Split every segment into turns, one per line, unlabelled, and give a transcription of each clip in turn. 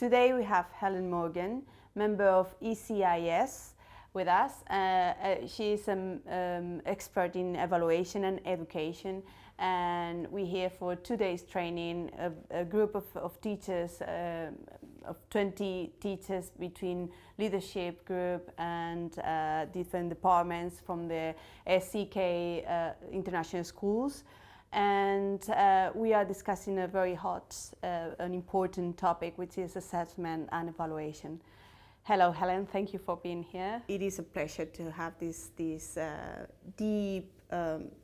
Today we have Helen Morgan, member of ECIS, with us. She is an expert in evaluation and education, and we're here for 2 days training, a group of teachers, of 20 teachers between leadership group and different departments from the SEK International Schools. And we are discussing a very hot, an important topic, which is assessment and evaluation. Hello, Helen. Thank you for being here. It is a pleasure to have this deep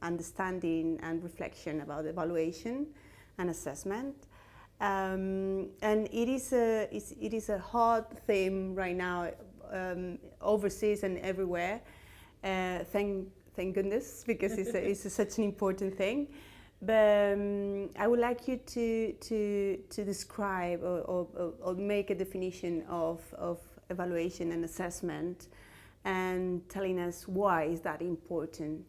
understanding and reflection about evaluation and assessment. And it is a hot theme right now, overseas and everywhere. Thank goodness, because it's such an important thing. But I would like you to describe or make a definition of evaluation and assessment, and telling us why is that important.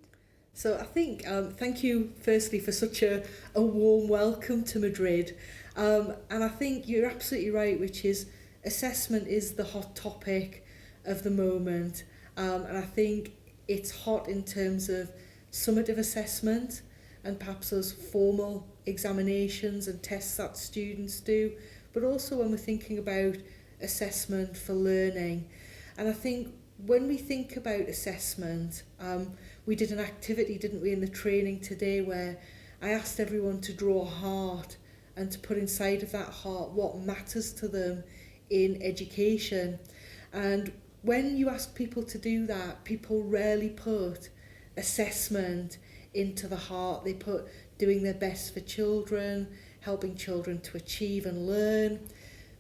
So I think, thank you firstly for such a warm welcome to Madrid. And I think you're absolutely right, which is assessment is the hot topic of the moment. And I think it's hot in terms of summative assessment and perhaps those formal examinations and tests that students do, but also when we're thinking about assessment for learning. And I think when we think about assessment, we did an activity, didn't we, in the training today, where I asked everyone to draw a heart and to put inside of that heart what matters to them in education. And when you ask people to do that, people rarely put assessment into the heart. They put doing their best for children, helping children to achieve and learn.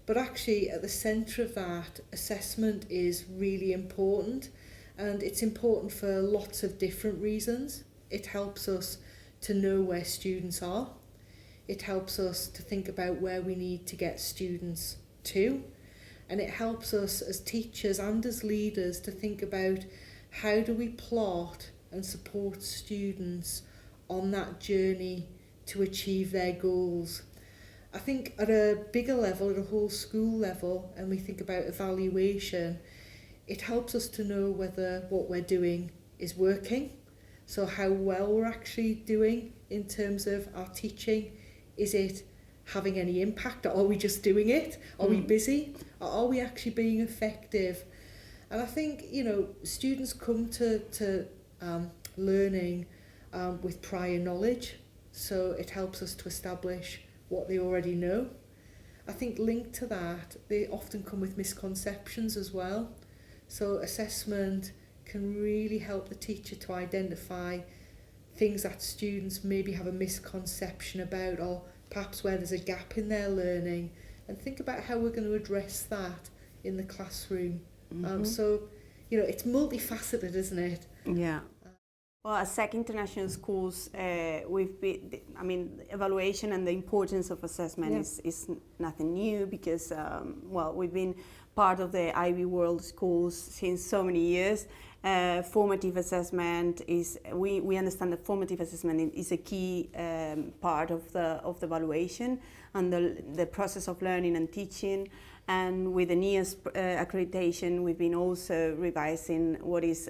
But actually at the centre of that, assessment is really important, and it's important for lots of different reasons. It helps us to know where students are. It helps us to think about where we need to get students to. And it helps us as teachers and as leaders to think about how do we plot and support students on that journey to achieve their goals. I think at a bigger level, at a whole school level, and we think about evaluation, it helps us to know whether what we're doing is working. So how well we're actually doing in terms of our teaching. Is it having any impact, or are we just doing it? Are we busy? Or are we actually being effective? And I think, students come to learning with prior knowledge, so it helps us to establish what they already know. I think linked to that, they often come with misconceptions as well. So assessment can really help the teacher to identify things that students maybe have a misconception about, or perhaps where there's a gap in their learning, and think about how we're going to address that in the classroom. So, it's multifaceted, isn't it?
Yeah. Well, at SEK International Schools, evaluation and the importance of assessment is nothing new, because, we've been part of the IB world schools since so many years. Formative assessment is, we understand that formative assessment is a key part of the evaluation and the process of learning and teaching. And with the NIAS accreditation, we've been also revising what is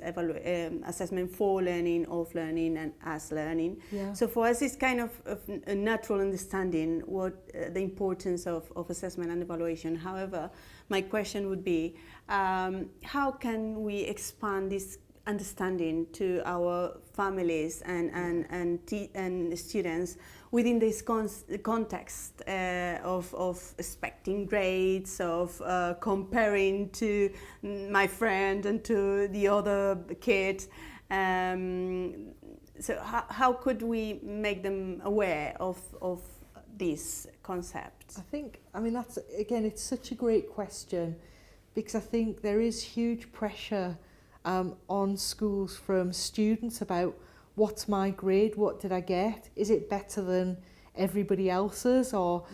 assessment for learning, of learning, and as learning. Yeah. So for us, it's kind of a natural understanding what the importance of assessment and evaluation. However, my question would be, how can we expand this understanding to our families and students within this context of expecting grades, of comparing to my friend and to the other kid. So how could we make them aware of this concept?
I think, that's, again, it's such a great question, because I think there is huge pressure on schools from students about what's my grade, what did I get, is it better than everybody else's, or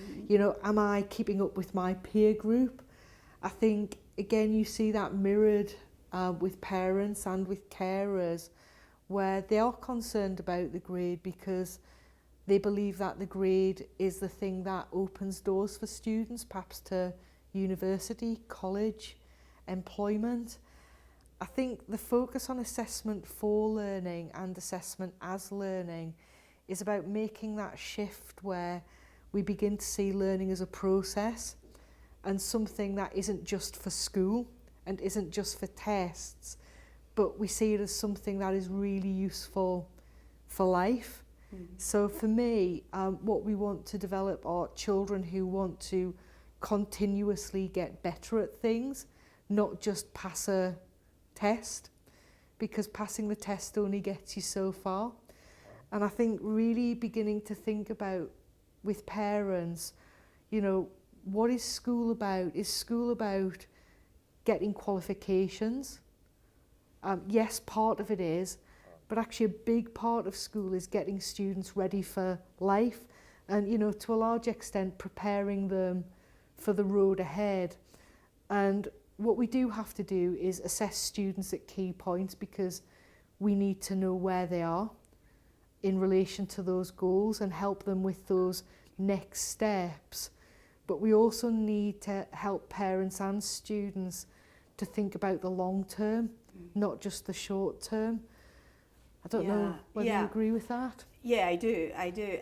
am I keeping up with my peer group? I think again you see that mirrored with parents and with carers, where they are concerned about the grade because they believe that the grade is the thing that opens doors for students perhaps to university, college, employment. I think the focus on assessment for learning and assessment as learning is about making that shift where we begin to see learning as a process and something that isn't just for school and isn't just for tests, but we see it as something that is really useful for life. So for me, what we want to develop are children who want to continuously get better at things, not just pass a test, because passing the test only gets you so far. And I think really beginning to think about with parents, you know, what is school about? Is school about getting qualifications? Yes, part of it is, but actually a big part of school is getting students ready for life and, you know, to a large extent preparing them for the road ahead. And what we do have to do is assess students at key points because we need to know where they are in relation to those goals and help them with those next steps. But we also need to help parents and students to think about the long term, not just the short term. I don't know whether you agree with that.
Yeah, I do.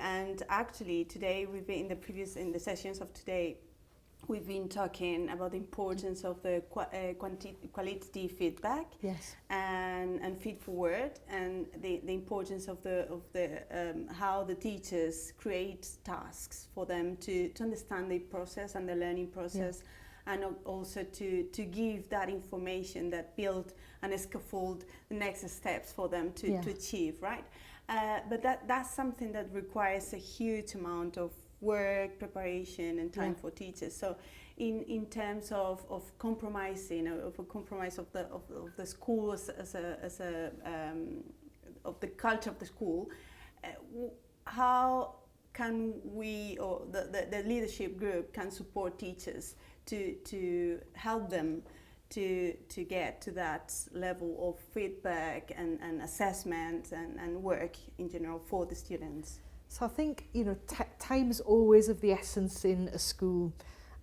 And actually today in the sessions of today, we've been talking about the importance of the qualitative feedback,
yes,
and feed forward, and the importance of the how the teachers create tasks for them to understand the process and the learning process, and also to give that information that build and scaffold the next steps for them to achieve, right? But that's something that requires a huge amount of work, preparation, and time for teachers. So, in terms of compromising, of a compromise of the school as a of the culture of the school, how can we, or the leadership group can support teachers to help them to get to that level of feedback and assessment and work in general for the students?
So I think, you know, time is always of the essence in a school,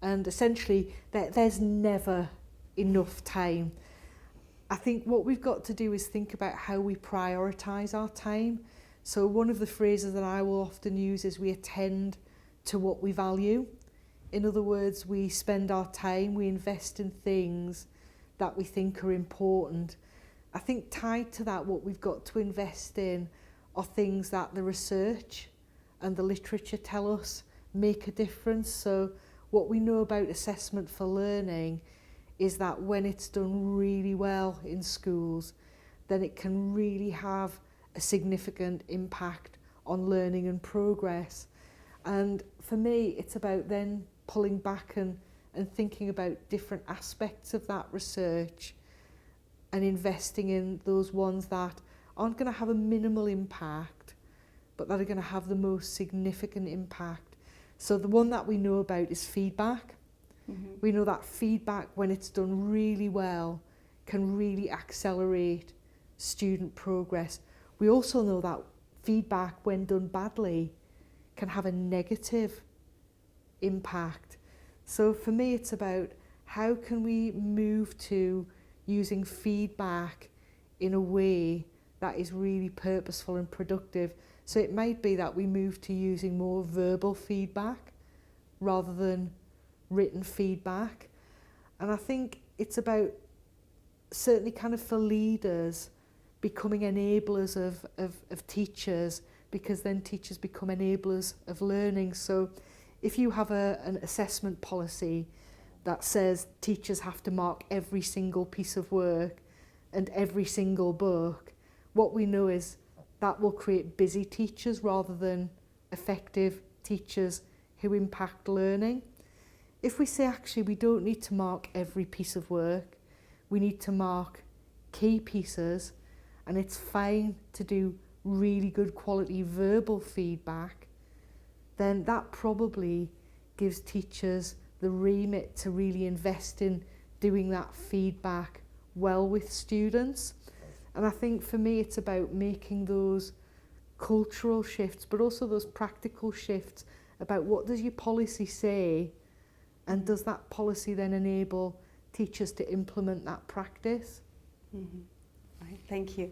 and essentially there's never enough time. I think what we've got to do is think about how we prioritise our time. So one of the phrases that I will often use is we attend to what we value. In other words, we spend our time, we invest in things that we think are important. I think tied to that, what we've got to invest in are things that the research and the literature tell us make a difference. So what we know about assessment for learning is that when it's done really well in schools, then it can really have a significant impact on learning and progress. And for me, it's about then pulling back and thinking about different aspects of that research and investing in those ones that aren't going to have a minimal impact, but that are going to have the most significant impact. So the one that we know about is feedback. We know that feedback, when it's done really well, can really accelerate student progress. We also know that feedback, when done badly, can have a negative impact. So for me, it's about how can we move to using feedback in a way that is really purposeful and productive. So it might be that we move to using more verbal feedback rather than written feedback. And I think it's about, certainly kind of for leaders, becoming enablers of teachers, because then teachers become enablers of learning. So if you have an assessment policy that says teachers have to mark every single piece of work and every single book, what we know is that will create busy teachers rather than effective teachers who impact learning. If we say actually we don't need to mark every piece of work, we need to mark key pieces, and it's fine to do really good quality verbal feedback, then that probably gives teachers the remit to really invest in doing that feedback well with students. And I think for me it's about making those cultural shifts, but also those practical shifts about what does your policy say And does that policy then enable teachers to implement that practice?
Right, thank you.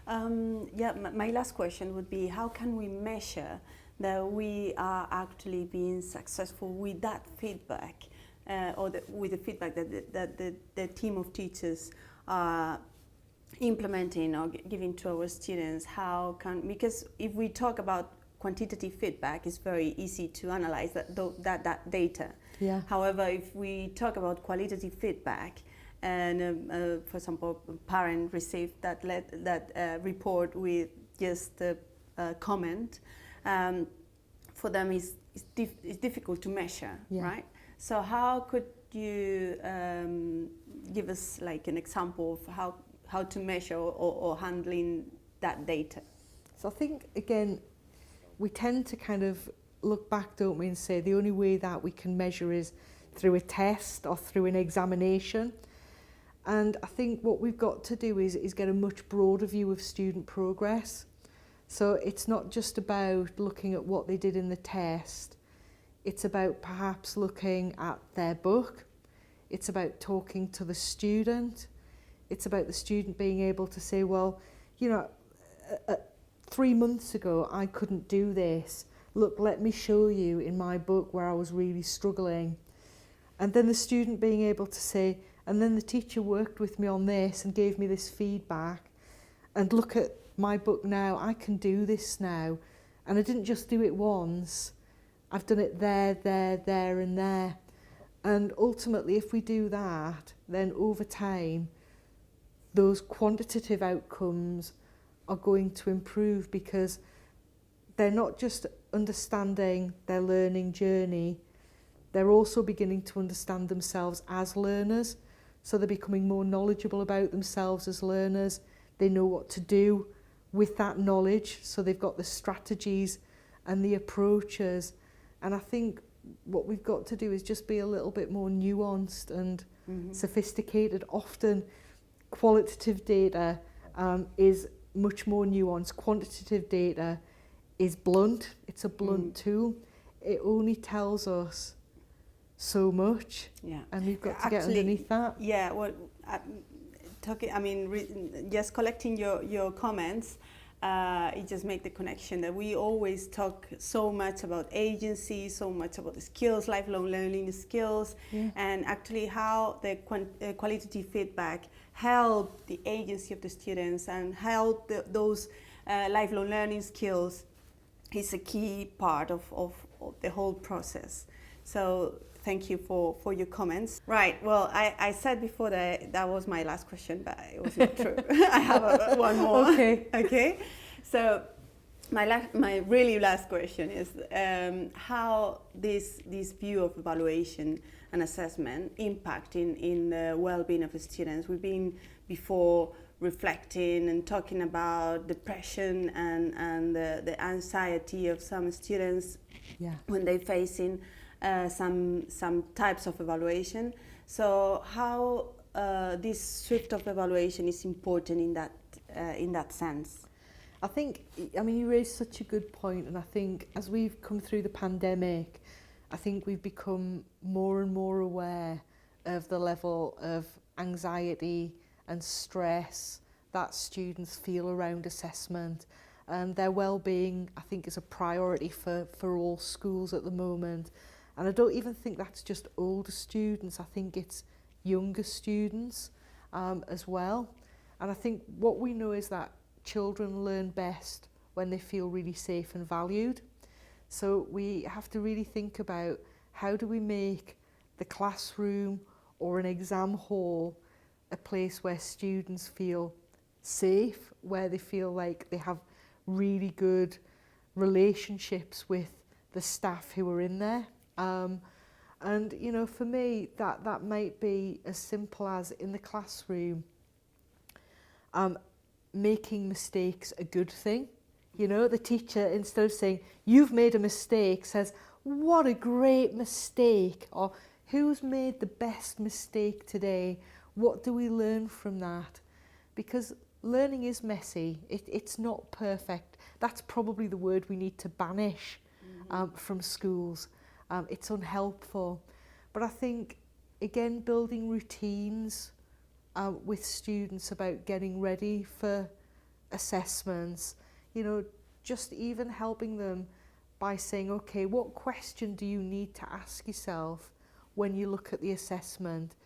My last question would be, how can we measure that we are actually being successful with that feedback, with the feedback that the team of teachers are implementing or giving to our students? Because if we talk about quantitative feedback, it's very easy to analyze that data.
Yeah.
However, if we talk about qualitative feedback, and for example, a parent received that report with just a comment, for them it's difficult to measure, right? So how could you give us like an example of how to measure or handling that data?
So I think, again, we tend to kind of look back, don't we, and say the only way that we can measure is through a test or through an examination. And I think what we've got to do is get a much broader view of student progress. So it's not just about looking at what they did in the test. It's about perhaps looking at their book. It's about talking to the student. It's about the student being able to say, well, you know, 3 months ago I couldn't do this. Look, let me show you in my book where I was really struggling. And then the student being able to say, and then the teacher worked with me on this and gave me this feedback. And look at my book now, I can do this now. And I didn't just do it once. I've done it there, and there. And ultimately, if we do that, then over time, those quantitative outcomes are going to improve, because they're not just understanding their learning journey, they're also beginning to understand themselves as learners. So they're becoming more knowledgeable about themselves as learners. They know what to do with that knowledge. So they've got the strategies and the approaches. And I think what we've got to do is just be a little bit more nuanced and sophisticated. Often qualitative data is much more nuanced. Quantitative data is blunt. It's a blunt tool. It only tells us so much, and we've got to get underneath that.
Yeah, well, just collecting your comments, it just make the connection that we always talk so much about agency, so much about the skills, lifelong learning skills, and actually how the qualitative feedback help the agency of the students and help those lifelong learning skills is a key part of the whole process. So thank you for your comments. Right, well, I said before that was my last question, but it was not true. I have one more. Okay. So my really last question is how this view of evaluation and assessment impact in the well-being of the students. We've been before reflecting and talking about depression and the anxiety of some students when they're facing some types of evaluation. So how this shift of evaluation is important in that sense?
I think, you raised such a good point, and I think as we've come through the pandemic, I think we've become more and more aware of the level of anxiety and stress that students feel around assessment. And their well-being, I think, is a priority for all schools at the moment. And I don't even think that's just older students, I think it's younger students as well. And I think what we know is that children learn best when they feel really safe and valued. So we have to really think about, how do we make the classroom or an exam hall a place where students feel safe, where they feel like they have really good relationships with the staff who are in there. And for me, that might be as simple as, in the classroom, making mistakes a good thing. The teacher, instead of saying, you've made a mistake, says, what a great mistake, or who's made the best mistake today? What do we learn from that? Because learning is messy. It's not perfect. That's probably the word we need to banish from schools. It's unhelpful. But I think, again, building routines with students about getting ready for assessments, you know, just even helping them by saying, okay, what question do you need to ask yourself when you look at the assessment?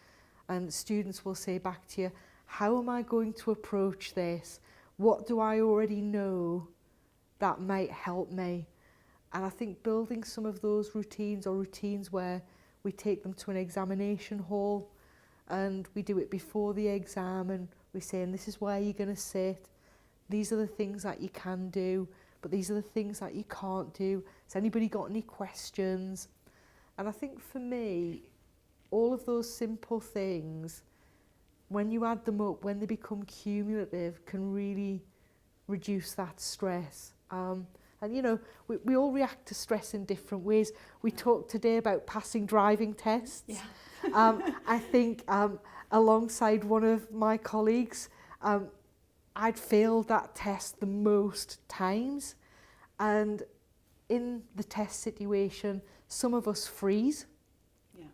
And students will say back to you, how am I going to approach this? What do I already know that might help me? And I think building some of those routines, or routines where we take them to an examination hall and we do it before the exam, and we say, and this is where you're going to sit. These are the things that you can do, but these are the things that you can't do. Has anybody got any questions? And I think for me, all of those simple things, when you add them up, when they become cumulative, can really reduce that stress. And you know, we all react to stress in different ways. We talked today about passing driving tests. Yeah. I think alongside one of my colleagues, I'd failed that test the most times. And in the test situation, some of us freeze. Yeah.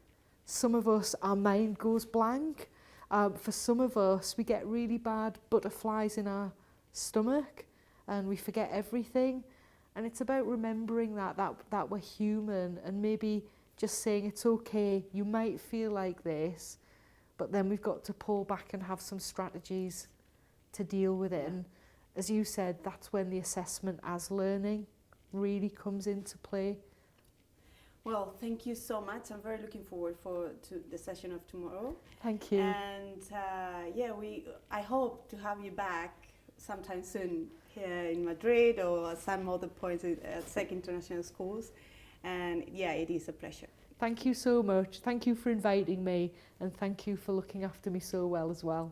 Some of us, our mind goes blank. For some of us, we get really bad butterflies in our stomach and we forget everything. And it's about remembering that we're human, and maybe just saying it's okay, you might feel like this, but then we've got to pull back and have some strategies to deal with it. And as you said, that's when the assessment as learning really comes into play.
Well, thank you so much. I'm very looking forward to the session of tomorrow.
Thank you.
And I hope to have you back sometime soon here in Madrid or at some other points at SEK International Schools. And yeah, it is a pleasure.
Thank you so much. Thank you for inviting me, and thank you for looking after me so well as well.